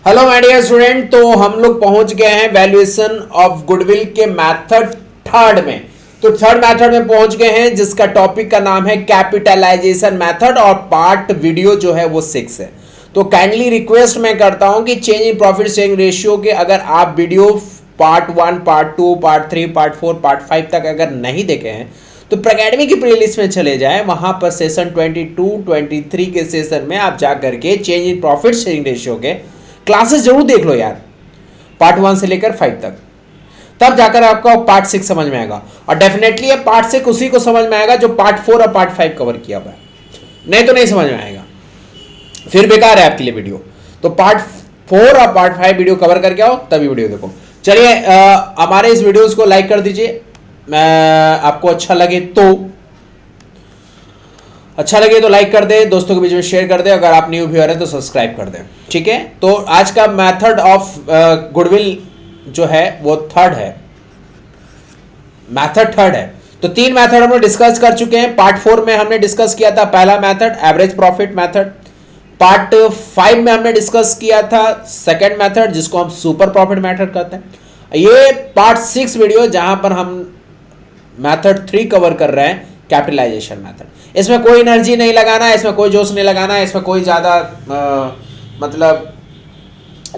Hello my dear student. तो हम लोग पहुंच गए हैं वैल्यूएशन ऑफ गुडविल के मेथड थर्ड में। तो थर्ड मेथड में पहुंच गए हैं जिसका टॉपिक का नाम है कैपिटलाइजेशन मेथड और पार्ट वीडियो जो है वो 6 है। तो काइंडली रिक्वेस्ट मैं करता हूं कि change in profit sharing ratio के अगर आप video part 1, part 2, part 3, part 4, part 5 तक अगर नहीं देखे हैं तो प्रैकेडमी की प्लेलिस्ट में चले जाएं। वहां पर सेशन 22, 23 के सेशन में आप जा करके change in profit sharing ratio के क्लासेस जरूर देख लो यार, पार्ट 1 से लेकर 5 तक। तब जाकर आपका पार्ट 6 समझ में आएगा और डेफिनेटली ये पार्ट 6 उसी को समझ में आएगा जो पार्ट 4 और पार्ट 5 कवर किया हुआ है, नहीं तो नहीं समझ में आएगा, फिर बेकार है आपके लिए वीडियो। तो पार्ट 4 और पार्ट 5 वीडियो कवर करके आओ तभी वीडियो देखो। चलिए हमारे इस वीडियोस को लाइक कर दीजिए, आपको अच्छा लगे तो लाइक कर दे, दोस्तों के बीच में शेयर कर दे, अगर आप न्यू व्यूअर है तो सब्सक्राइब कर दे, ठीक है। तो आज का मेथड ऑफ गुडविल जो है वो थर्ड है, मेथड थर्ड है। तो 3 मेथड हम लोग डिस्कस कर चुके हैं। पार्ट 4 में हमने डिस्कस किया था पहला method average profit method. Part 5 में हमने डिस्कस किया था सेकंड मेथड जिसको हम सुपर प्रॉफिट मेथड कहते हैं। ये पार्ट 6 वीडियो जहां पर हम मेथड 3 कवर कर रहे हैं कैपिटलाइजेशन मेथड। इसमें कोई एनर्जी नहीं लगाना है, इसमें कोई जोश नहीं लगाना है, इसमें कोई ज़्यादा मतलब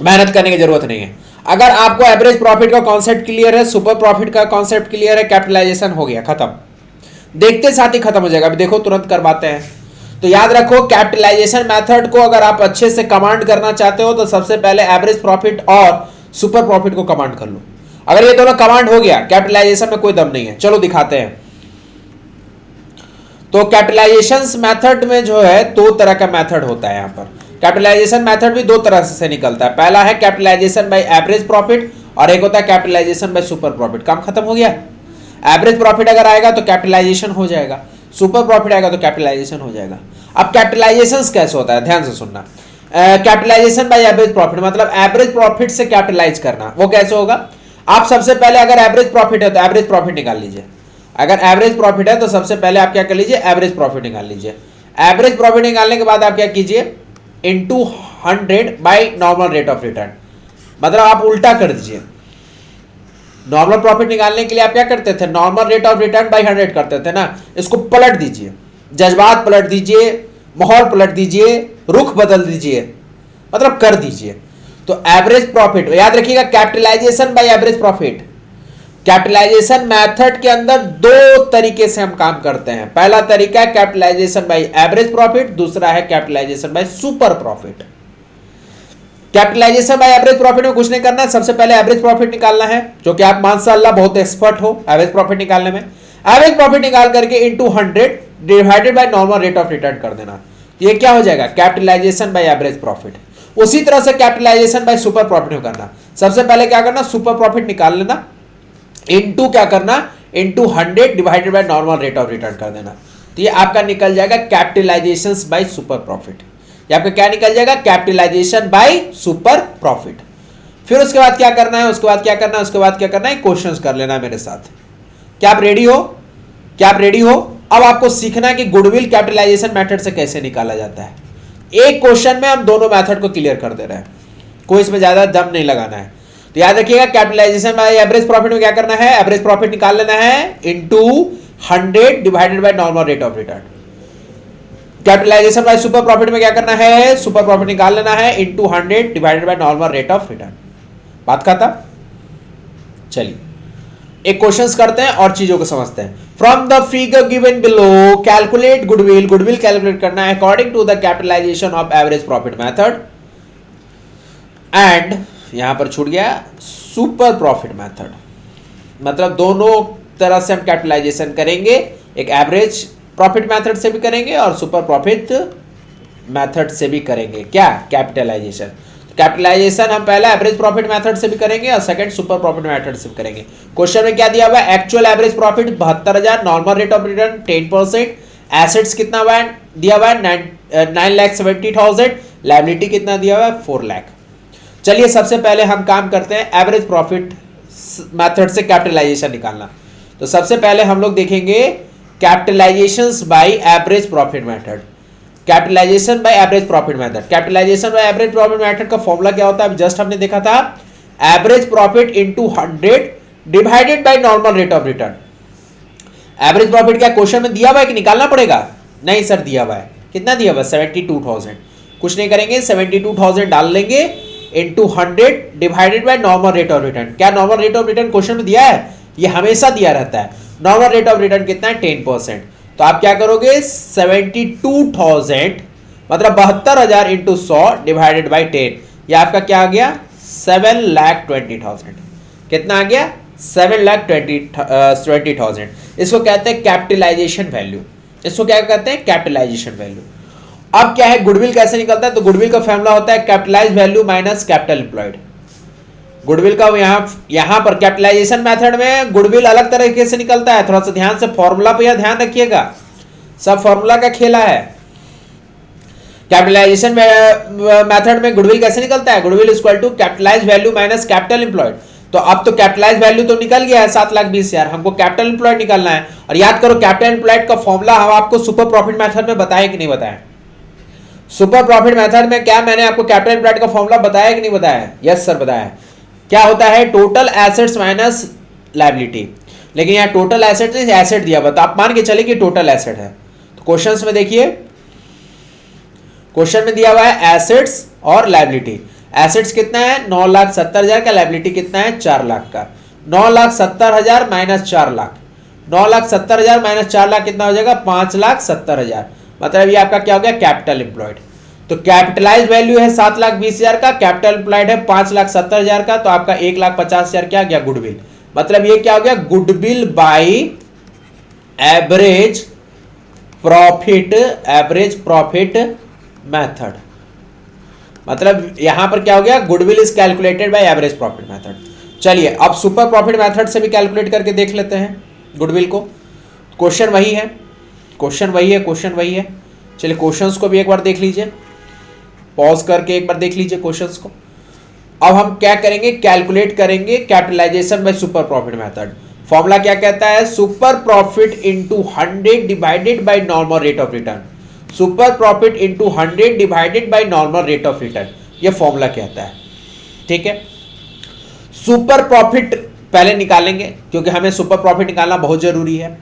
मेहनत करने की जरूरत नहीं है। अगर आपको एवरेज प्रॉफिट का कॉन्सेप्ट क्लियर है, सुपर प्रॉफिट का कॉन्सेप्ट क्लियर है, कैपिटलाइजेशन हो गया खत्म, देखते साथ ही खत्म हो जाएगा। अभी देखो तुरंत करवाते हैं। तो याद रखो कैपिटलाइजेशन मेथड को अगर आप अच्छे से कमांड करना चाहते हो तो सबसे पहले एवरेज प्रॉफिट और सुपर प्रॉफिट को कमांड कर लो। अगर ये दोनों कमांड हो गया कैपिटलाइजेशन में कोई दम नहीं है। चलो दिखाते हैं। तो कैपिटलाइजेशन मेथड में जो है 2 तरह का मेथड होता है। यहाँ पर कैपिटलाइजेशन मेथड भी 2 तरह से निकलता है। पहला है कैपिटलाइजेशन बाय एवरेज प्रॉफिट और एक होता है कैपिटलाइजेशन बाय सुपर प्रॉफिट। काम खत्म हो गया। एवरेज प्रॉफिट अगर आएगा तो कैपिटलाइजेशन हो जाएगा, सुपर प्रॉफिट आएगा तो कैपिटलाइजेशन हो जाएगा। अब कैपिटलाइजेशन कैसे होता है ध्यान से सुनना। कैपिटलाइजेशन बाय एवरेज प्रॉफिट मतलब एवरेज प्रॉफिट से कैपिटलाइज करना। वो कैसे होगा? आप सबसे पहले अगर एवरेज प्रॉफिट है तो एवरेज प्रॉफिट निकाल लीजिए। अगर एवरेज प्रॉफिट है तो सबसे पहले आप क्या कर लीजिए, एवरेज प्रॉफिट निकाल लीजिए। एवरेज प्रॉफिट निकालने के बाद आप क्या कीजिए, into 100 bye normal rate of return, मतलब आप उल्टा कर दीजिए। नॉर्मल प्रॉफिट निकालने के लिए आप क्या करते थे, normal rate of return by 100 करते थे ना। इसको पलट दीजिए, जज्बात पलट दीजिए, माहौल पलट दीजिए, रुख बदल दीजिए, मतलब कर दीजिए। तो एवरेज प्रॉफिट याद रखिएगा, capitalization by average profit. Capitalization method के अंदर 2 तरीके से हम काम करते हैं। पहला तरीका है कैपिटलाइजेशन बाय एवरेज प्रॉफिट, दूसरा है capitalization by super profit. Capitalization by average profit में कुछ नहीं करना है, सबसे पहले एवरेज प्रॉफिट निकालना है, जो कि आप माशाअल्लाह बहुत एक्सपर्ट हो एवरेज प्रॉफिट निकालने में। एवरेज प्रॉफिट निकाल करके into 100 divided by normal rate of return कर देना। ये क्या हो जाएगा, कैपिटलाइजेशन बाय एवरेज प्रॉफिट। उसी तरह से कैपिटलाइजेशन बाय सुपर प्रॉफिट में करना। सबसे पहले क्या करना, सुपर प्रॉफिट निकाल लेना, इनटू क्या करना, into 100 divided by normal rate of return कर देना। तो ये आपका निकल जाएगा कैपिटलाइजेशन बाय सुपर प्रॉफिट। ये आपका क्या निकल जाएगा, कैपिटलाइजेशन बाय सुपर प्रॉफिट। फिर उसके बाद क्या करना है, उसके बाद क्या करना है, क्वेश्चंस कर लेना है मेरे साथ। क्या आप रेडी हो? अब आपको सीखना है कि गुडविल कैपिटलाइजेशन मेथड से कैसे निकाला जाता है। एक क्वेश्चन में हम दोनों मेथड को क्लियर कर दे रहे हैं, कोई इसमें ज्यादा दम नहीं लगाना है। तो याद रखिएगा कैपिटलाइजेशन बाय एवरेज प्रॉफिट में क्या करना है, एवरेज प्रॉफिट निकाल लेना है into 100 divided by normal rate of return. Capitalization by super profit में क्या करना है, सुपर प्रॉफिट निकाल लेना है into 100 divided by normal rate of return. बात खत्म। चलिए एक क्वेश्चंस करते हैं और चीजों को समझते हैं। From the figure given below calculate goodwill. Goodwill calculate करना है according to the capitalization of average profit method and यहां पर छूट गया सुपर प्रॉफिट मेथड। मतलब दोनों तरह से हम कैपिटलाइजेशन करेंगे, एक एवरेज प्रॉफिट मेथड से भी करेंगे और सुपर प्रॉफिट मेथड से भी करेंगे। क्या, कैपिटलाइजेशन। कैपिटलाइजेशन हम पहला एवरेज प्रॉफिट मेथड से भी करेंगे और सेकंड सुपर प्रॉफिट मेथड से भी करेंगे। क्वेश्चन में क्या दिया हुआ है, actual average profit 72,000, normal rate of return 10%, assets कितना दिया हुआ है 9,70,000, लायबिलिटी कितना दिया हुआ है 4 लाख। चलिए सबसे पहले हम काम करते हैं एवरेज प्रॉफिट मेथड से कैपिटलाइजेशन निकालना। तो सबसे पहले हम लोग देखेंगे capitalizations by average profit method. Capitalization by average profit method. Capitalization by average profit method का फॉर्मूला क्या होता है, जस्ट हमने देखा था, average profit into 100 divided by normal rate of return. Average profit क्या क्वेश्चन में दिया हुआ है कि निकालना पड़ेगा? नहीं सर, दिया हुआ है। कितना दिया हुआ है? 72,000। कुछ नहीं करेंगे, 72,000 डाल लेंगे into 100 divided by normal rate of return. क्या normal rate of return question में दिया है? ये हमेशा दिया रहता है। नॉर्मल रेट ऑफ रिटर्न कितना है? 10%। तो आप क्या करोगे, 72,000 मतलब 72,000 इंटू 100 डिवाइडेड बाई 10, ये आपका क्या आ गया? 7,20,000। कितना आ गया? 7,20,000। इसको कहते हैं कैपिटलाइजेशन वैल्यू। इसको क्या कहते हैं? Capitalization value. अब क्या है, गुडविल कैसे निकलता है? तो गुडविल का फॉर्मूला होता है capitalize value minus capital employed. Goodwill का यहां पर कैपिटलाइजेशन मेथड में गुडविल अलग तरीके से निकलता है। थोड़ा सा ध्यान से फॉर्मूला पे ध्यान रखिएगा, सब फॉर्मूला का खेला है। कैपिटलाइजेशन मेथड में गुडविल कैसे निकलता है? Goodwill equal to capitalize value minus capital employed. तो अब तो कैपिटलाइज वैल्यू तो निकल गया है 7,20,000, हमको कैपिटल एम्प्लॉयड निकालना है। और याद करो, कैपिटल एम्प्लॉयड का फॉर्मूला हम आपको सुपर प्रॉफिट मेथड में बताया कि नहीं बताया? सुपर प्रॉफिट मेथड में क्या मैंने आपको कैपिटल एम्प्लॉयड का फॉर्मूला बताया कि नहीं बताया? यस सर, बताया। क्या होता है? Total assets minus liability. लेकिन यहाँ टोटल एसेट नहीं, एसेट दिया हुआ, तो आप मान के चले कि टोटल एसेट है। तो क्वेश्चंस में देखिए, क्वेश्चन में दिया हुआ है एसेट्स और लायबिलिटी। एसेट्स कितना है? 9,70,000 का। लायबिलिटी कितना है? 4 लाख का। 9,70,000 माइनस 4 लाख, 9,70,000 माइनस 4 लाख कितना हो जाएगा? 5,70,000। मतलब ये आपका क्या हो गया? Capital employed. तो कैपिटलाइज वैल्यू है 7,20,000 का, कैपिटल एम्प्लॉयड है 5,70,000 का, तो आपका 1,50,000 क्या गया? गुडविल। मतलब ये क्या हो गया? Goodwill by average profit method. मतलब यहां पर क्या हो गया? Goodwill is calculated by average profit method. चलिए अब सुपर प्रॉफिट मेथड से भी कैलकुलेट करके देख लेते हैं गुडविल को। क्वेश्चन वही है, क्वेश्चन वही है। चलिए क्वेश्चंस को भी एक बार देख लीजिए, पॉज करके एक बार देख लीजिए क्वेश्चंस को। अब हम क्या करेंगे? कैलकुलेट करेंगे capitalization by super profit method. Formula क्या कहता है? Super profit into 100 divided by normal rate of return. Super profit into 100 divided by normal rate of return, ये फॉर्मूला कहता है। ठीक है, सुपर प्रॉफिट पहले निकालेंगे क्योंकि हमें सुपर प्रॉफिट निकालना बहुत जरूरी है।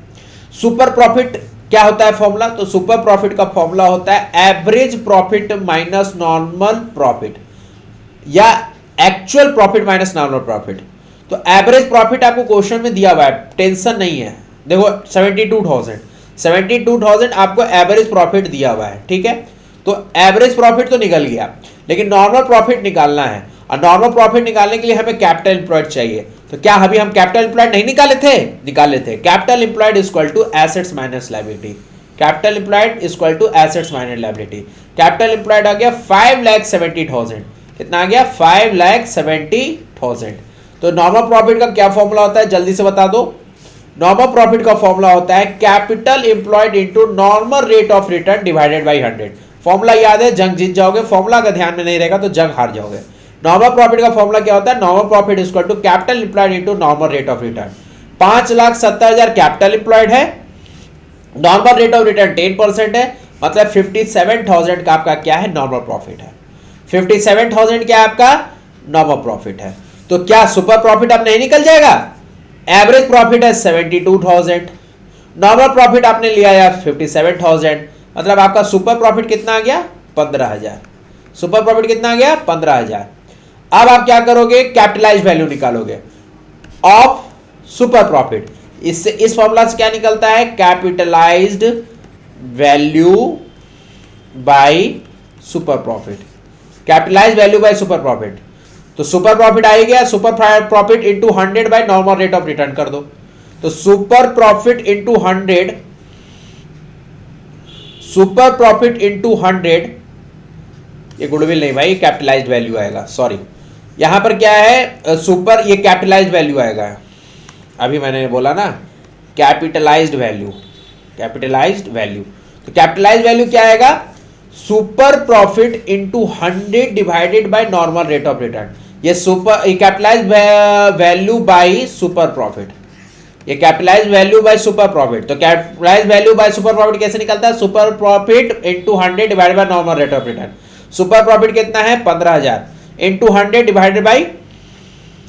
सुपर प्रॉफिट क्या होता है फॉर्मूला? तो सुपर प्रॉफिट का फॉर्मूला होता है average profit minus normal profit, या actual profit minus normal profit. तो एवरेज प्रॉफिट आपको क्वेश्चन में दिया हुआ है, टेंशन नहीं है। देखो 72,000 आपको एवरेज प्रॉफिट दिया हुआ है। ठीक है, तो एवरेज प्रॉफिट तो निकल गया, लेकिन नॉर्मल प्रॉफिट निकालना है। और नॉर्मल प्रॉफिट निकालने के लिए हमें कैपिटल एम्प्लॉयड चाहिए। तो क्या अभी हम कैपिटल एम्प्लॉयड नहीं निकाले थे? निकाले थे। Capital employed equal to assets minus liability. Capital employed equal to assets minus liability. Capital employed आ गया 5,70,000। कितना आ गया? 5,70,000। तो नॉर्मल प्रॉफिट का क्या फॉर्मूला होता है? जल्दी से बता दो। नॉर्मल प्रॉफिट का फॉर्मूला होता है capital employed into normal rate of return divided by 100। Formula याद है, जंग जीत जाओगे। फॉर्मूला का ध्यान में नहीं रहेगा तो जंग हार जाओगे। नॉर्मल प्रॉफिट का फॉर्मूला क्या होता है? Normal profit equal to capital employed into normal rate of return. 5,70,000 capital employed है, नॉर्मल रेट ऑफ रिटर्न 10% है, मतलब 57,000 का आपका क्या है? नॉर्मल प्रॉफिट है। 57,000 क्या आपका? नॉर्मल प्रॉफिट है। तो क्या सुपर प्रॉफिट अब नहीं निकल जाएगा? एवरेज प्रॉफिट है 72,000, नॉर्मल प्रॉफिट आपने लिया है 57,000, मतलब आपका सुपर प्रॉफिट कितना आ गया? 15,000। सुपर प्रॉफिट कितना आ गया? 15,000। अब आप क्या करोगे? कैपिटलाइज्ड वैल्यू निकालोगे ऑफ सुपर प्रॉफिट। इससे इस फॉर्मूला से क्या निकलता है? Capitalised value by super profit. Capitalised value by super profit. तो सुपर प्रॉफिट आ गया, super profit into 100 bye normal rate of return कर दो। तो super profit into 100, super profit into 100, ये गुडविल नहीं भाई, कैपिटलाइज्ड वैल्यू आएगा, सॉरी। यहां पर क्या है? सुपर, ये कैपिटलाइज्ड वैल्यू आएगा। अभी मैंने बोला ना कैपिटलाइज्ड वैल्यू, कैपिटलाइज्ड वैल्यू। तो कैपिटलाइज्ड वैल्यू क्या आएगा? Super profit into 100 divided by normal rate of return. ये super capitalized value by super profit, ये capitalize value by super profit. तो capitalize value by super profit कैसे निकलता है? Super profit into 100 divided by normal rate of return. Super profit कितना है? 15,000 into 100 divided by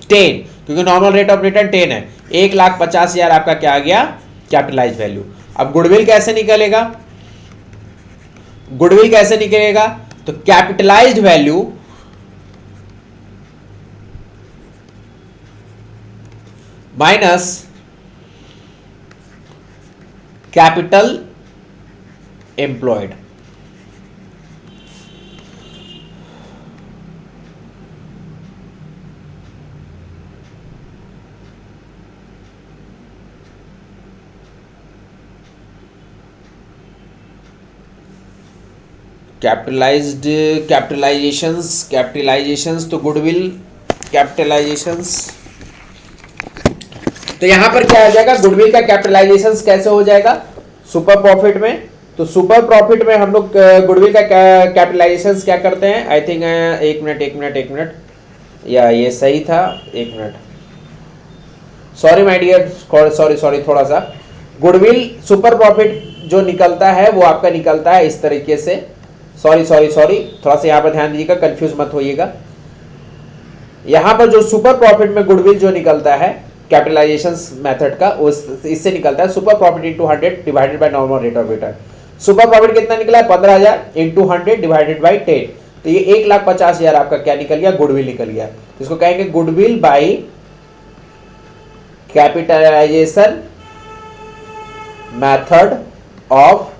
10, क्योंकि normal rate of return 10 है। 1,50,000 आपका क्या आ गया? Capitalise value. अब गुडविल कैसे निकलेगा? गुडविल कैसे निकलेगा? तो capitalized value minus capital employed. Capitalizations तो गुडविल कैपिटलाइजेशंस। तो यहां पर क्या आ जाएगा? गुडविल का कैपिटलाइजेशंस कैसे हो जाएगा? सुपर प्रॉफिट में। तो सुपर प्रॉफिट में हम लोग गुडविल का कैपिटलाइजेशंस क्या करते हैं? आई थिंक एक मिनट, या ये सही था? एक minute, sorry my dear, sorry थोड़ा सा। गुडविल सुपर प्रॉफिट जो निकलता है वो आपका निकलता है इस तरीके से। सॉरी, थोड़ा सा यहाँ पर ध्यान दीजिएगा, कंफ्यूज मत होइएगा। यहाँ पर जो सुपर प्रॉफिट में गुडविल जो निकलता है कैपिटलाइजेशन मेथड का, इससे निकलता है super profit into 100 divided by normal rate of return. Super profit कितना निकला है? 15,000 इंटू 100 डिवाइडेड बाई 10। तो ये 1,50,000 आपका क्या निकल गया? गुडविल निकल गया। इसको कहेंगे goodwill by capitalization method of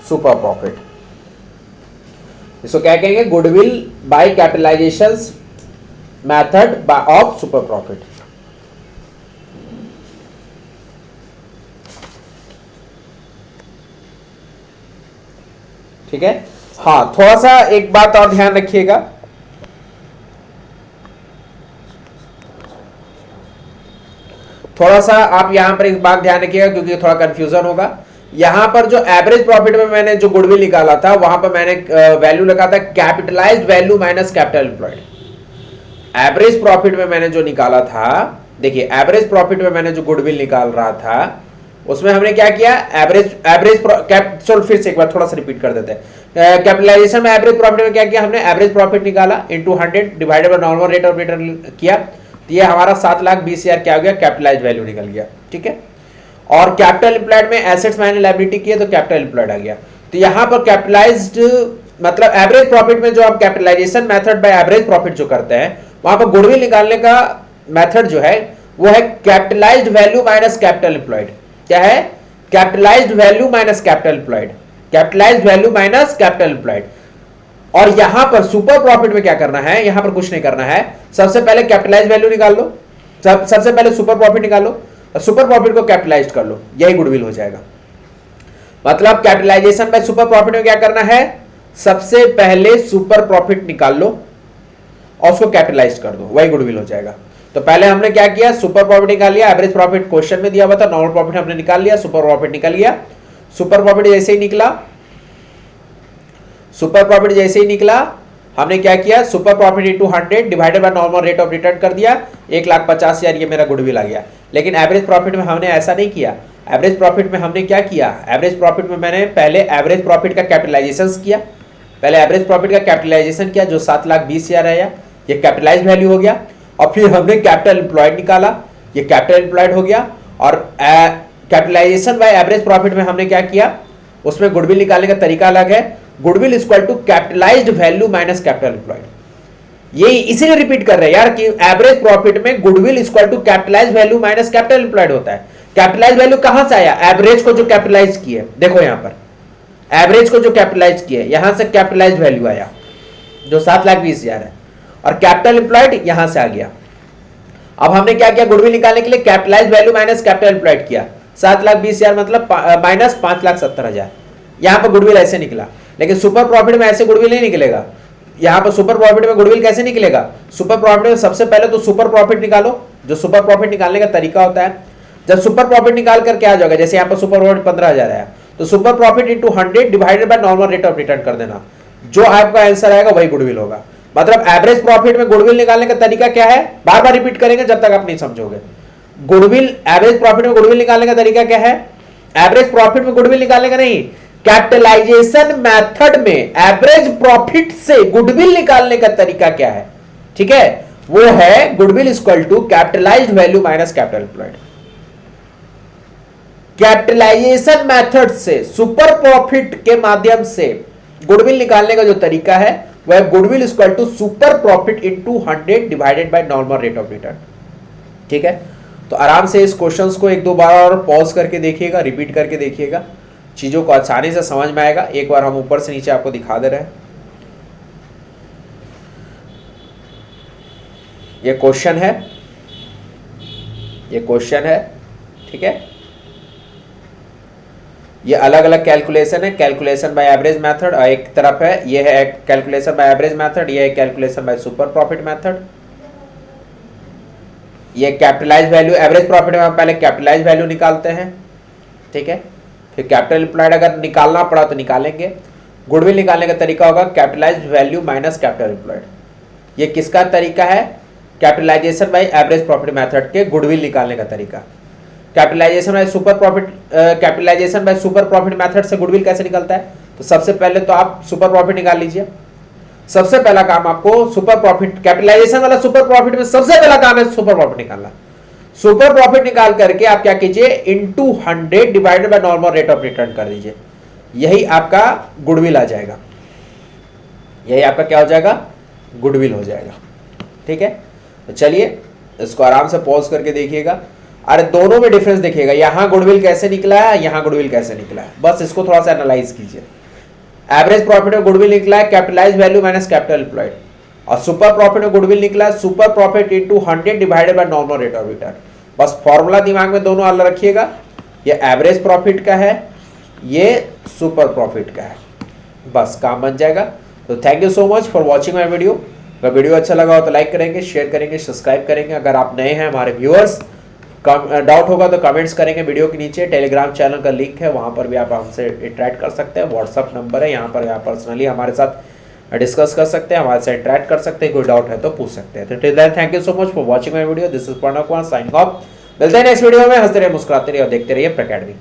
super profit. इसको क्या कहेंगे? Goodwill by capitalization method of super profit. ठीक है। हाँ, थोड़ा सा एक बात और ध्यान रखिएगा। थोड़ा सा आप यहां पर एक बात ध्यान रखिएगा, क्योंकि थोड़ा कंफ्यूजन होगा। यहां पर जो एवरेज प्रॉफिट में मैंने जो गुडविल निकाला था, वहां पर मैंने वैल्यू लगा था capitalised value minus capital employed. Average profit में मैंने जो निकाला था, देखिए एवरेज प्रॉफिट में मैंने जो गुडविल निकाल रहा था, उसमें हमने क्या किया? चलो फिर से एक बार थोड़ा सा रिपीट कर देते हैं। कैपिटलाइजेशन में एवरेज प्रॉफिट में क्या किया हमने? एवरेज प्रॉफिट निकाला into 100 divided by normal rate of return किया। तो ये हमारा 7,20,000 क्या हो गया? कैपिटलाइज्ड वैल्यू निकल गया। ठीक है। और कैपिटल एम्प्लॉयड में एसेट्स माइनस लायबिलिटी किए तो कैपिटल एम्प्लॉयड आ गया। तो यहां पर कैपिटलाइज्ड मतलब एवरेज प्रॉफिट में जो हम capitalization method by average profit जो करते हैं, वहां पर गुडविल निकालने का मेथड जो है वो है capitalised value minus capital employed. क्या है? Capitalised value minus capital employed. Capitalised value minus capital employed. और यहां पर सुपर प्रॉफिट में क्या करना है? यहां पर कुछ नहीं करना है। सबसे पहले कैपिटलाइज्ड वैल्यू निकाल लो, सबसे पहले सुपर प्रॉफिट निकालो और सुपर प्रॉफिट को कैपिटलाइज्ड कर लो, यही गुडविल हो जाएगा। मतलब कैपिटलाइजेशन बाय सुपर प्रॉफिट में क्या करना है? सबसे पहले सुपर प्रॉफिट निकाल लो और उसको कैपिटलाइज्ड कर दो, वही गुडविल हो जाएगा। तो पहले हमने क्या किया? सुपर प्रॉफिट निकाल लिया। एवरेज प्रॉफिट क्वेश्चन में दिया हुआ था, नॉर्मल प्रॉफिट हमने निकाल लिया, सुपर प्रॉफिट निकल गया। सुपर प्रॉफिट जैसे ही निकला, सुपर प्रॉफिट जैसे ही निकला, हमने क्या किया? Super profit into 100 divided by normal rate of return कर दिया। 1,50,000 ये मेरा गुडविल आ गया। लेकिन एवरेज प्रॉफिट में हमने ऐसा नहीं किया। एवरेज प्रॉफिट में हमने क्या किया? एवरेज प्रॉफिट में मैंने पहले एवरेज प्रॉफिट का कैपिटलाइजेशन किया। पहले एवरेज प्रॉफिट का कैपिटलाइजेशन किया जो 7,20,000 आया, ये कैपिटलाइज्ड वैल्यू हो गया। और फिर हमने कैपिटल एम्प्लॉयड निकाला, ये कैपिटल एम्प्लॉयड हो गया। और कैपिटलाइजेशन बाय एवरेज प्रॉफिट में हमने क्या किया? उसमें गुडविल निकालने का तरीका अलग है। Goodwill equal to capitalized value minus capital employed. ये इसीलिए रिपीट कर रहे हैं यार कि एवरेज प्रॉफिट में goodwill equal to capitalized value minus capital employed होता है। कैपिटलाइज्ड वैल्यू कहां से आया? एवरेज को जो कैपिटलाइज किए, देखो यहां पर एवरेज को जो कैपिटलाइज किए, यहां से कैपिटलाइज्ड वैल्यू आया जो 7,20,000 है। और कैपिटल एम्प्लॉयड यहां से आ गया। अब हमने क्या किया? गुडविल निकालने के लिए capitalised value minus capital employed किया। 7,20,000 मतलब माइनस 5,70,000। यहां पर गुडविल ऐसे निकला। लेकिन सुपर प्रॉफिट में ऐसे गुडविल नहीं निकलेगा। यहां पर सुपर प्रॉफिट में गुडविल कैसे निकलेगा? सुपर प्रॉफिट में सबसे पहले तो सुपर प्रॉफिट निकालो, जो सुपर प्रॉफिट निकालने का तरीका होता है। जब सुपर प्रॉफिट निकाल कर क्या आ जाएगा? जैसे यहां पर सुपर प्रॉफिट 15,000 आया, तो super profit into 100 divided by normal rate of return कर देना, जो आपका आंसर आएगा वही गुडविल होगा। मतलब एवरेज प्रॉफिट में गुडविल निकालने का तरीका क्या है? बार बार रिपीट करेंगे जब तक आप नहीं समझोगे। गुडविल, एवरेज प्रॉफिट में गुडविल निकालने का तरीका क्या है? एवरेज प्रॉफिट में गुडविल निकालने का नहीं, कैपिटलाइजेशन मेथड में एवरेज प्रॉफिट से गुडविल निकालने का तरीका क्या है? ठीक है, वो है goodwill equal to capitalized value minus capital employed. Capitalization method से सुपर प्रॉफिट के माध्यम से गुडविल निकालने का जो तरीका है वह goodwill equal to super profit into 100 divided by normal rate of return. ठीक है, तो आराम से इस क्वेश्चंस को एक दो बार और पॉज करके देखिएगा, रिपीट करके देखिएगा, चीजों को आसानी से समझ में आएगा। एक बार हम ऊपर से नीचे आपको दिखा दे रहे हैं। ये क्वेश्चन है, ये क्वेश्चन है, ठीक है। ये अलग अलग कैलकुलेशन है, कैलकुलेशन बाय एवरेज मेथड, और एक तरफ है ये है कैलकुलेशन बाय एवरेज मेथड, ये है calculation bye super profit method. ये कैपिटलाइज वैल्यू, एवरेज प्रॉफिट में हम पहले कैपिटलाइज वैल्यू निकालते हैं, ठीक है, फिर कैपिटल एम्प्लॉयड अगर निकालना पड़ा तो निकालेंगे। गुडविल निकालने का तरीका होगा capitalize value minus capital employed. ये किसका तरीका है? Capitalization by average profit method के गुडविल निकालने का तरीका। Capitalization by super profit, capitalization by super profit method से गुडविल कैसे निकलता है? तो सबसे पहले तो आप सुपर प्रॉफिट निकाल लीजिए। सबसे पहला काम आपको सुपर प्रॉफिट, कैपिटलाइजेशन वाला सुपर प्रॉफिट में सबसे पहला काम है सुपर प्रॉफिट निकालना। सुपर प्रॉफिट निकाल करके आप क्या कीजिए, into 100 divided by normal rate of return कर दीजिए, यही आपका गुडविल आ जाएगा। यही आपका क्या हो जाएगा? गुडविल हो जाएगा। ठीक है, तो चलिए इसको आराम से पॉज करके देखिएगा। अरे दोनों में डिफरेंस देखिएगा, यहां गुडविल कैसे निकला है, यहां गुडविल कैसे निकला है, बस इसको थोड़ा सा एनालाइज कीजिए। एवरेज प्रॉफिट में गुडविल निकला है capitalize value minus capital employed, और सुपर प्रॉफिट में गुडविल निकला है super profit into 100 divided by normal rate of return. बस फॉर्मूला दिमाग में दोनों अलग रखिएगा, ये एवरेज प्रॉफिट का है, ये सुपर प्रॉफिट का है, बस काम बन जाएगा। तो thank you so much for watching my video. अगर वीडियो अच्छा लगा हो तो लाइक करेंगे, शेयर करेंगे, सब्सक्राइब करेंगे। अगर आप नए हैं हमारे व्यूअर्स, डाउट होगा तो कमेंट्स करेंगे वीडियो के नीचे। टेलीग्राम चैनल का लिंक है, वहाँ पर भी आप हमसे इंटरेक्ट कर सकते हैं। व्हाट्सअप नंबर है, यहाँ पर आप पर्सनली हमारे साथ डिस्कस कर सकते हैं, हमारे साथ इंटरेक्ट कर सकते हैं, कोई डाउट है तो पूछ सकते हैं। तो till then thank you so much for watching my video. This is Pranav Kumar signing off. मिलते हैं नेक्स्ट वीडियो में। हंसते रहिए, मुस्कुराते रहिए और देखते रहिए प्रैकेडमी।